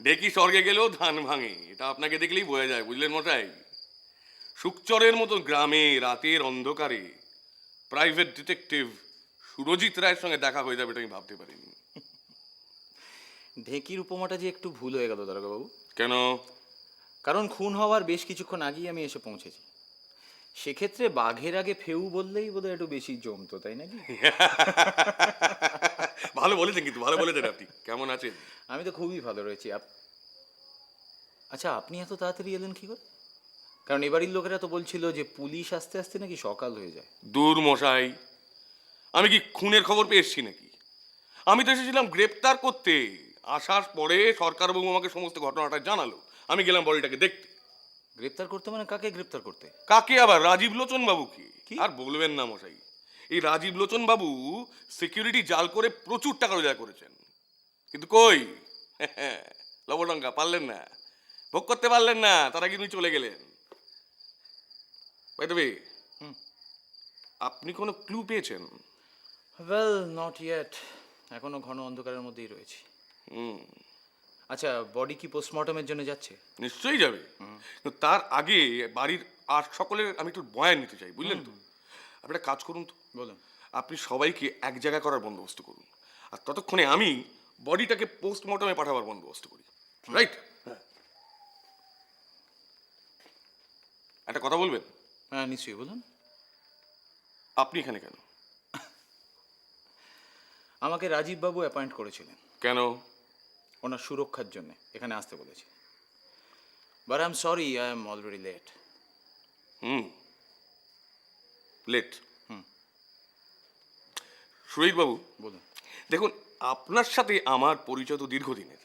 ডেকি স্বর্গে গেলেও ধান ভাঙে, এটা আপনাকে দেখলেই বোঝা যায়, বুঝলেন মশাই? সুকচরের মতো গ্রামে রাতের অন্ধকারে প্রাইভেট ডিটেকটিভ সুরজিৎ রায়ের সঙ্গে দেখা হয়ে যাবে এটা আমি ভাবতে পারিনি। ঢেকির উপমাটা যে একটু ভুল হয়ে গেল দারোগাবাবু। কেন? কারণ খুন হওয়ার বেশ কিছুক্ষণ আগেই আমি এসে পৌঁছেছি। সেক্ষেত্রে বাঘের আগে ফেউ বললেই বোধহয় একটু বেশি জমতো, তাই নাকি? ভালো বলেছেন, কিন্তু ভালো বলেছেন আপনি। কেমন আছেন? আমি তো খুবই ভালো রয়েছি। আচ্ছা, আপনি এত তাড়াতাড়ি এলেন কি করে? কারণ এবাড়ির লোকেরা তো বলছিল যে পুলিশ আসতে আসতে নাকি সকাল হয়ে যায়। দূর মশাই, আমি কি খুনের খবর পেয়ে এসছি নাকি? আমি তো এসেছিলাম গ্রেপ্তার করতে। আসার পরে সরকারবাবু আমাকে সমস্ত ঘটনাটা জানালো, আমি গেলাম বডিটাকে দেখতে। গ্রেপ্তার করতে মানে কাকে গ্রেপ্তার করতে? কাকে আবার? রাজীব লোচন বাবুকে। কি? আর বলবেন না মশাই, এই রাজীব লোচন বাবু সিকিউরিটি জাল করে প্রচুর টাকা রোজগার করেছেন, কিন্তু কই লবডঙ্কা পারলেন না, ভোগ করতে পারলেন না, তারা কিন্তু চলে গেলেন। বাই দ্য ওয়ে, আপনি কোনো ক্লু পেয়েছেন? Well, not yet. এখনো ঘন অন্ধকারের মধ্যেই রয়েছি। আচ্ছা, বডি কি পোস্টমর্টমের জন্য যাচ্ছে? নিশ্চয়ই যাবে, কিন্তু তার আগে বাড়ির আর সকলের আমি একটু বয়ান নিতে চাই, বুঝলেন তো? আপনি একটা কাজ করুন তো, বলুন। আপনি সবাইকে এক জায়গায় করার বন্দোবস্ত করুন, আর ততক্ষণে আমি বডিটাকে পোস্টমর্টমে পাঠাবার বন্দোবস্ত করি। রাইট? একটা কথা বলবেন? হ্যাঁ, নিশ্চয়ই, বলুন। আপনি এখানে কেন? আমাকে রাজীববাবু অ্যাপয়েন্ট করেছিলেন কেন? ওনার সুরক্ষার জন্য এখানে আসতে বলেছে। But I am sorry, I am already late. Late? Surajit বাবু, বলুন। দেখুন, আপনার সাথে আমার পরিচয় তো দীর্ঘদিনের।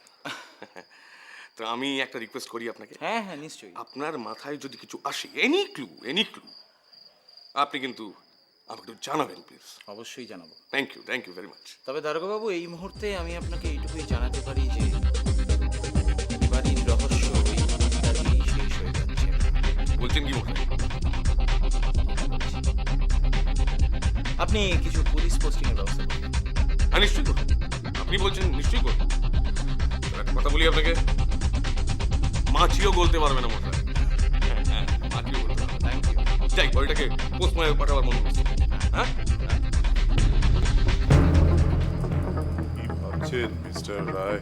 তো আমি একটা রিকোয়েস্ট করি আপনাকে। হ্যাঁ হ্যাঁ, নিশ্চয়ই। আপনার মাথায় যদি কিছু আসে, এনি ক্লু, আপনি কিন্তু আমাকে একটু জানাবেন প্লিজ। অবশ্যই জানাবো। Thank you very much. তবে দারোগাবাবু, এই মুহূর্তে আমি আপনাকে এইটুকুই জানাতে পারি যে বাড়ির রহস্য ওই মুহূর্তেই শেষ হয়ে যাচ্ছে। বলছেন কি মনে? আপনি কিছু পুলিশ পোস্টিংয়ের ব্যবস্থা করুন। হ্যাঁ, নিশ্চয়ই করুন। আপনি বলছেন, নিশ্চয়ই করুন। তবে একটা কথা বলি আপনাকে, মাছিও গলতে পারবে না মশাই। হ্যাঁ, মাছিও গলতে পারবে না। Thank you. যাই, বইটাকে পোস্টমর্টমে পাঠাবার মনে করছি। হ্যাঁ, কি ভাবছেন মিস্টার রায়?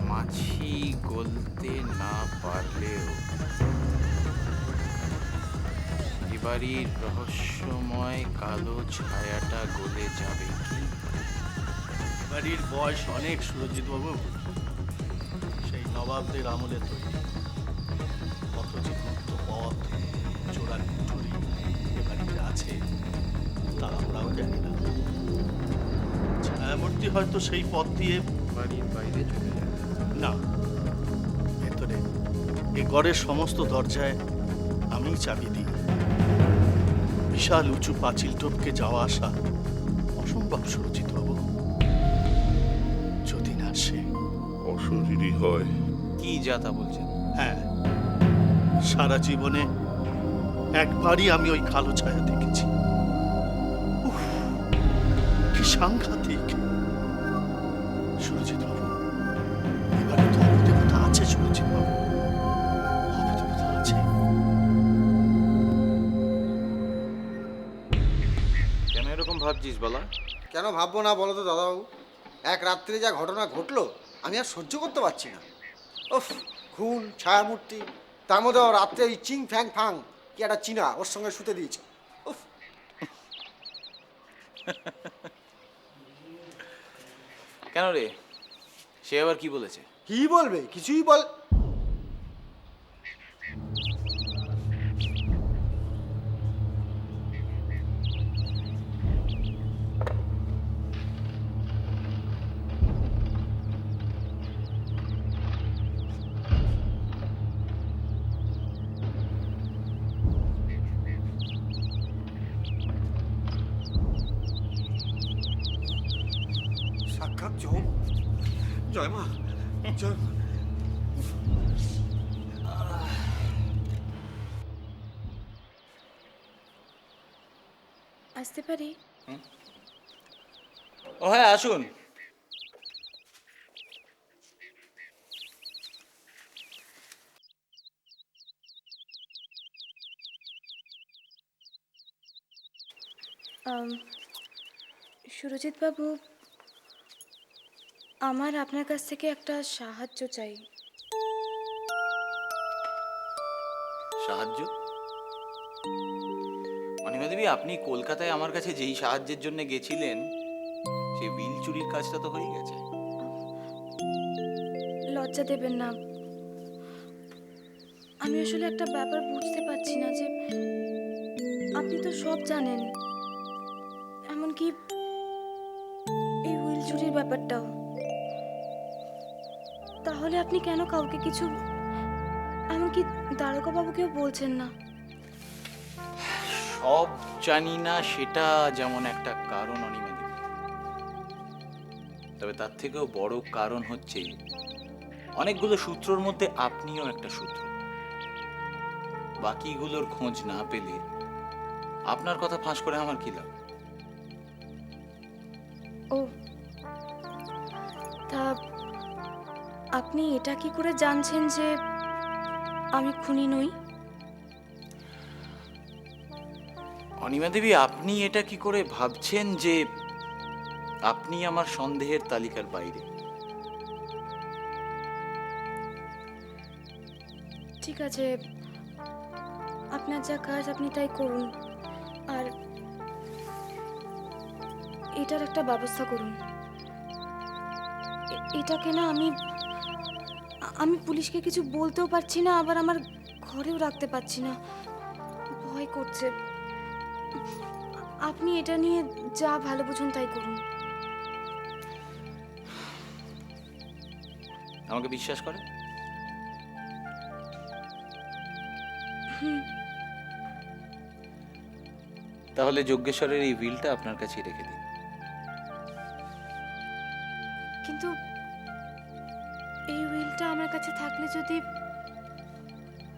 মাছি গলতে না পারলেও এবাড়ির রহস্যময় কালো ছায়াটা গলে যাবে কি? বাড়ির বয়স অনেক সুরজিৎ বাবু, সেই নবাবদের আমলে তৈরি। কত যে গুপ্ত পথ, চোরার কুঠুরি এ বাড়িতে আছে তা আমরাও জানি না। ছায়ামূর্তি হয়তো সেই পথ দিয়ে বাড়ির বাইরে চলে যাবে না, ভেতরে এ ঘরের সমস্ত দরজায় আমি চাবি দিই। বিশাল উঁচু পাঁচিল টপকে যাওয়া আসা অসম্ভব সুরজিৎ বাবু, যদি না সে। অশরীরই হয়। কি যা তা বলছেন? হ্যাঁ, সারা জীবনে একবারই আমি ওই কালো ছায়া দেখেছি। উফ, কি সাংঘাতিক! সুরজিৎ বাবু, এবারে তো অবদেবতা আছে। সুরজিৎ বাবু, অবদেবতা আছে। কেন এরকম ভাবছিস বলা? কেন ভাববো না বলো তো দাদাবাবু? এক রাত্রে যা ঘটনা ঘটলো আমি আর সহ্য করতে পারছি না। উফ, খুন, ছায়ামূর্তি, তার মধ্যে রাত্রে ওই চিং ফ্যাং ফাং কি একটা চীনা ওর সঙ্গে শুতে দিয়েছে। উফ, কেন রে, সে আবার কি বলেছে? কি বলবে? কিছুই বল। সাক্ষাৎ জম। জয় মা, জয় মা। আসতে পারি? ও হ্যাঁ, আসুন। সুরজিৎ বাবু, আমার আপনার কাছ থেকে একটা সাহায্য চাই। সাহায্য? অনিমা দেবী, আপনি কলকাতায় আমার কাছে যেই সাহায্যের জন্য গেছিলেন সেই হুইল চুরির কাজটা তো হয়ে গেছে। লজ্জা দেবেন না। আমি আসলে একটা ব্যাপার বুঝতে পারছি না যে আপনি তো সব জানেন, এমনকি এই হুইল চুরির ব্যাপারটাও। তাহলে আপনি কেন কাউকে কিছু, এমনকি দারোগা বাবুকেও বলছেন না? সব জানি না সেটা যেমন একটা কারণ অনিমা দেবী, তবে তার থেকেও বড় কারণ হচ্ছে অনেকগুলো সূত্রর মধ্যে আপনিও একটা সূত্র। বাকিগুলোর খোঁজ না পেলে আপনার কথা ফাঁস করে আমার কি লাভ? ও, তা আপনি এটা কি করে জানছেন যে আমি খুনি নই? অনিমা দেবী, আপনি এটা কি করে ভাবছেন যে আপনি আমার সন্দেহের তালিকার বাইরে? ঠিক আছে, আপনার যা কাজ আপনি তাই করুন, আর এটার একটা ব্যবস্থা করুন। এটাকে না আমি পুলিশকে কিছু বলতেও পারছি না, আবার আমার ঘরেও রাখতে পারছি না, ভয় করছে। আপনি এটা নিয়ে যা ভালো বুঝুন তাই করুন। আমাকে বিশ্বাস করে? তাহলে যজ্ঞেশ্বরের এই হুইলটা আপনার কাছেই রেখে দিন। কিন্তু এই হুইলটা আমার কাছে থাকলে যদি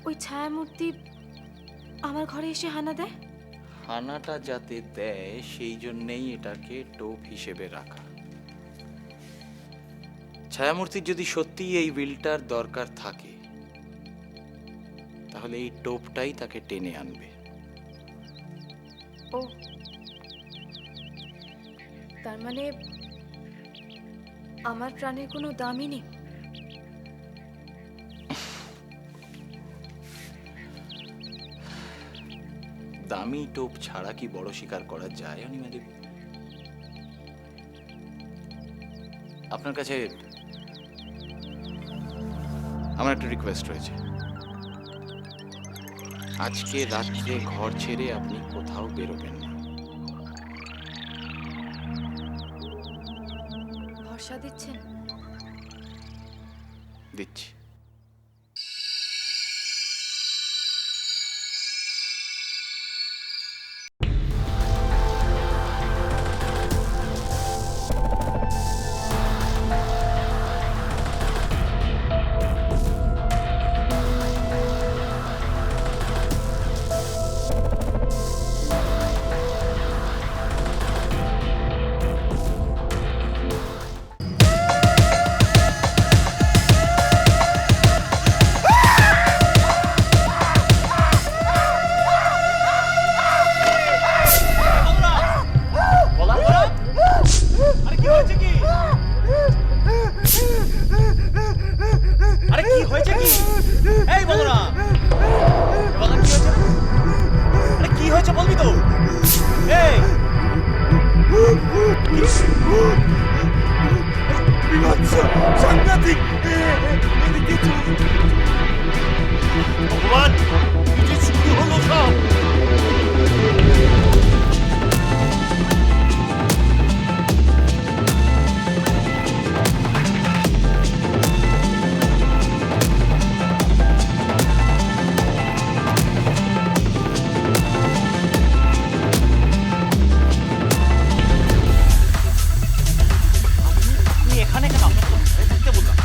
ওই ছায়ামূর্তি আমার ঘরে এসে হানা দেয়? হানাটা যাতে দেয় সেই জন্যেই এটাকে টোপ হিসেবে রাখা। ছায়ামূর্তির যদি সত্যিই এই হুইলটার দরকার থাকে তাহলে এই টোপটাই তাকে টেনে আনবে। ও, তার মানে আমার প্রাণের কোনো দামই নেই? দামি টোপ ছাড়া কি বড় শিকার করা যায় অনিমা দেবী? আপনার কাছে আমার একটা রিকোয়েস্ট রয়েছে। আজকে রাত্রে ঘর ছেড়ে আপনি কোথাও বেরোবেন না। ভরসা দিচ্ছেন? দিচ্ছি। আরে কি হয়েছে কি? এই বলো না, বলো কি হয়েছে? আরে কি হয়েছে বলবি তো? এই সাংঘাতিক! ভগবান, কি শুরু হলো সব? এখানে কেন? আপনাকে তো ঘরে থাকতে বললাম।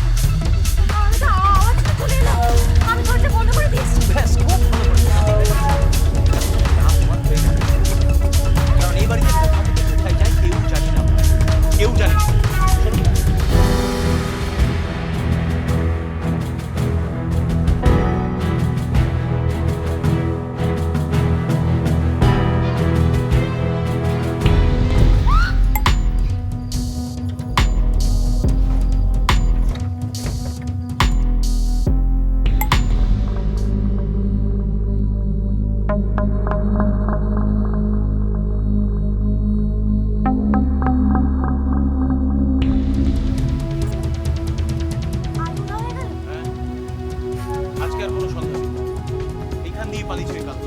পালিয়েছে কাল।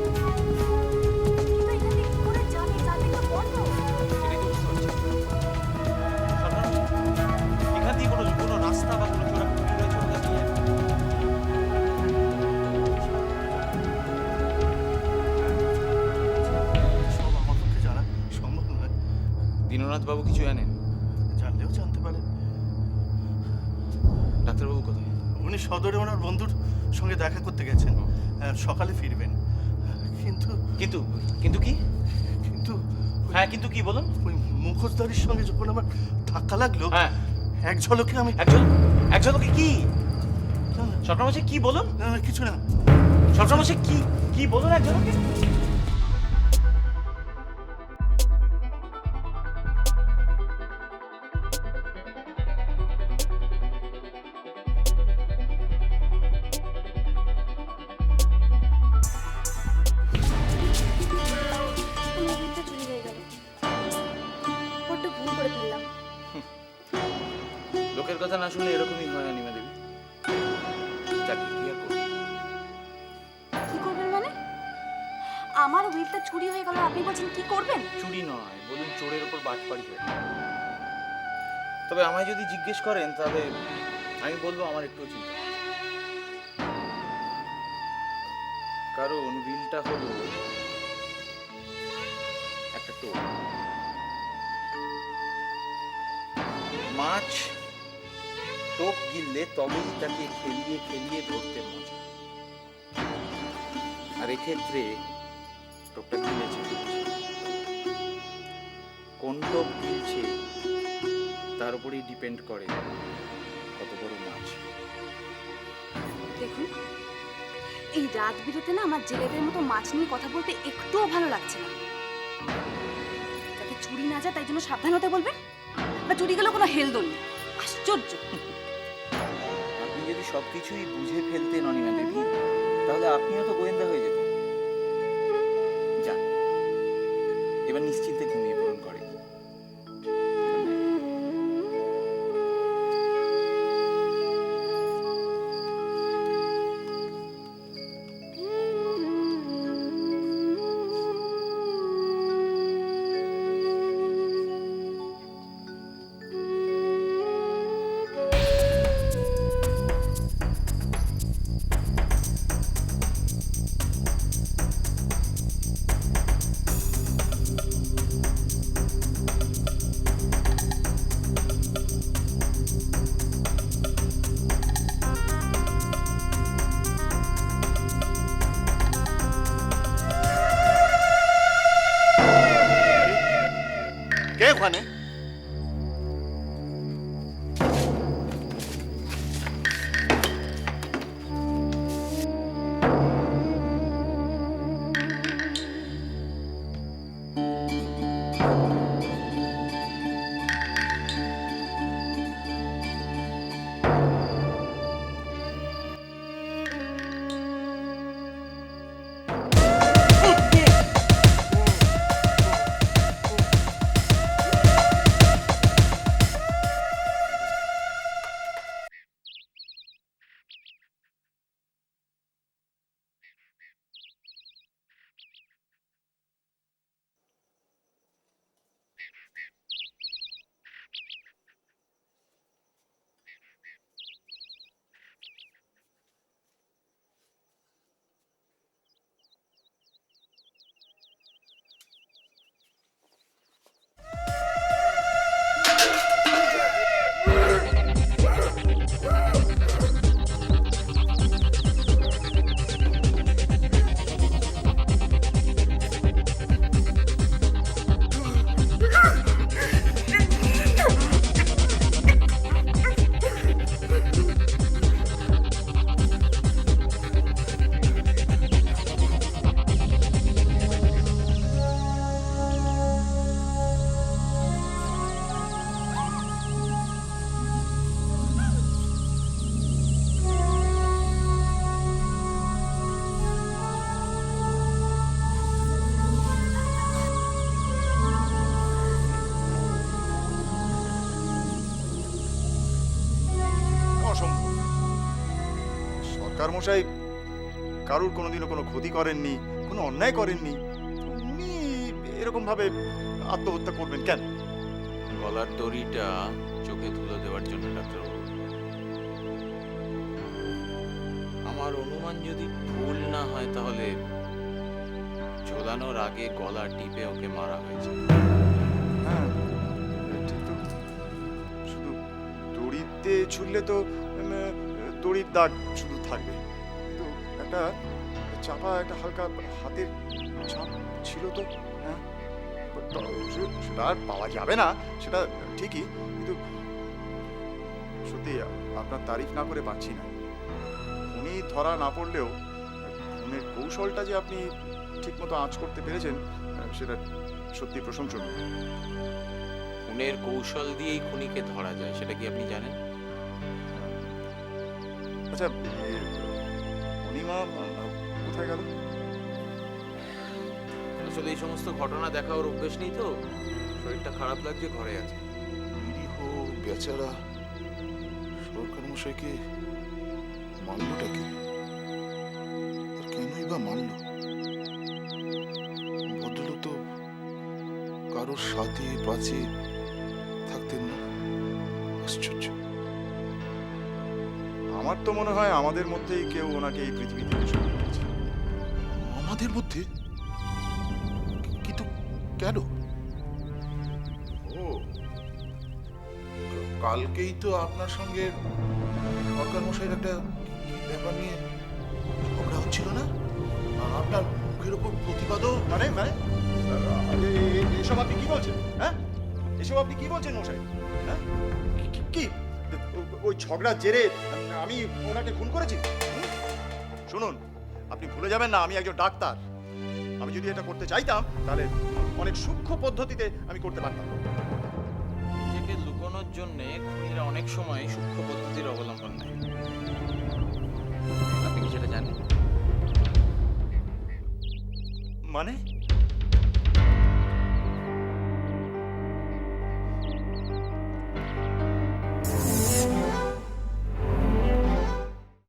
সেটাই তো বুঝতে পারছি না। সাধারণ এখান দিয়ে কোনো রাস্তা বা কোনো চোরাকুটি রয়েছে ওটা কি জানি? সব আমার পক্ষে জানা সম্ভব নয়। দীননাথ বাবু কিছু জানেন? জানলেও জানতে পারে। ডাক্তারবাবু কোথায়? উনি সদরে ওনার বন্ধুর সঙ্গে দেখা করতে গেছেন, সকালে ফিরবেন। কিন্তু কিন্তু কিন্তু কি? কিন্তু হ্যাঁ কিন্তু কি বলুন? ওই মুখোশধারীর সঙ্গে যখন আমার ধাক্কা লাগলো, হ্যাঁ এক ঝলকে আমি এক ঝলকে কি? না, না, সরকারমশাই কি বলুন? না, না, কিছু না। সরকারমশাই কি বলুন এক ঝলকে? আমার উইলটা চুরি হয়ে গেল। বড্ড ভুল করে ফেললাম। লোকের কথা না শুনলে এরকমই হয় অনিমা দেবী। যাকে কি আর করবো? কি করবেন মানে? আমার উইলটা চুরি হয়ে গেল, আপনি বলছেন কি করবেন? চুরি নয়, বলুন চোরের ওপর বাটপাড়ি হয়ে। তবে আমায় যদি জিজ্ঞেস করেন তাহলে আমি বলবো আমার একটু চিন্তা নেই। কারণ উইলটা হলো একটা টোপ। মাছ টোপ গিললে তবেই তাকে খেলিয়ে খেলিয়ে ধরতে মজা। আর এক্ষেত্রে টোপটা গিলেছে। কোন টোপ গিলছে তার উপরেই ডিপেন্ড করে কত বড় মাছ। দেখুন, এই রাত বিরেতে না আমার জেলেদের মতো মাছ নিয়ে কথা বলতে একটুও ভালো লাগছে না। যাতে চুরি না যায় তাই জন্য সাবধান হতে বলবেন, বা চুরি গেলেও কোনো হেলদোল নেই। আশ্চর্য। আপনি যদি সবকিছুই বুঝে ফেলতেন অনিমা দেবী, তাহলে আপনিও তো গোয়েন্দা হয়ে যেতেন। যান, এবার নিশ্চিন্তে ঘুমিয়ে পড়ুন ঘরে। কে ওখানে? অসম্ভব। সরকার মশাই কারুর কোনোদিনও কোনো ক্ষতি করেননি, কোনো অন্যায় করেননি, তো উনি এরকমভাবে আত্মহত্যা করবেন কেন? গলার দড়িটা চোখে তুলে দেওয়ার জন্য ডাক্তারবাবু। আমার অনুমান যদি ভুল না হয় তাহলে ঝোলানোর আগে গলা টিপে ওকে মারা হয়েছে। হ্যাঁ ঠিক তো, শুধু দড়িতে ছুললে তো দড়ির দাগ শুধু থাকবে, কিন্তু একটা চাপা একটা হালকা হাতের ছাপ ছিল তো। হ্যাঁ সেটা আর পাওয়া যাবে না, সেটা ঠিকই, কিন্তু সত্যি আপনার তারিফ না করে পাচ্ছি না। উনি ধরা না পড়লেও খুনের কৌশলটা যে আপনি ঠিকমতো আঁচ করতে পেরেছেন সেটা সত্যি প্রশংসনীয়। খুনের কৌশল দিয়েই খুনিকে ধরা যায়, সেটা কি আপনি জানেন? আচ্ছা অনিমা কোথায় গেল? আসলে এই সমস্ত ঘটনা দেখা ওর অভ্যেস নেই তো, শরীরটা খারাপ লাগছে, ঘরে আছে। নিরীহ বেচারা সরকার মশাইকে মারলটা কি, আর কেনই বা মারল? ভদ্রলোক তো কারোর সাথে পাশে থাকতেন না, আশ্চর্য। আমার তো মনে হয় আমাদের মধ্যেই কেউ ওনাকে এই পৃথিবী থেকে সরিয়ে দিয়েছে। আমাদের মধ্যে? কিন্তু কেন? ও কালকেই তো আপনার সঙ্গে সরকার মশাইয়ের একটা ব্যাপার নিয়ে ঝগড়া হচ্ছিল না? আপনার মুখের ওপর প্রতিবাদও মানে মানে এসব আপনি কি বলছেন? হ্যাঁ এসব আপনি কি বলছেন মশাই? হ্যাঁ কি ওই ঝগড়ার জেরে আমি ওনাকে খুন করেছি? শুনুন, আপনি ভুলে যাবেন না আমি একজন ডাক্তার। আমি যদি এটা করতে চাইতাম তাহলে অনেক সূক্ষ্ম পদ্ধতিতে আমি করতে পারতাম। নিজেকে লুকানোর জন্য খুনিরা অনেক সময় সূক্ষ্ম পদ্ধতির অবলম্বন নেয়। আপনি কি সেটা জানেন? মানে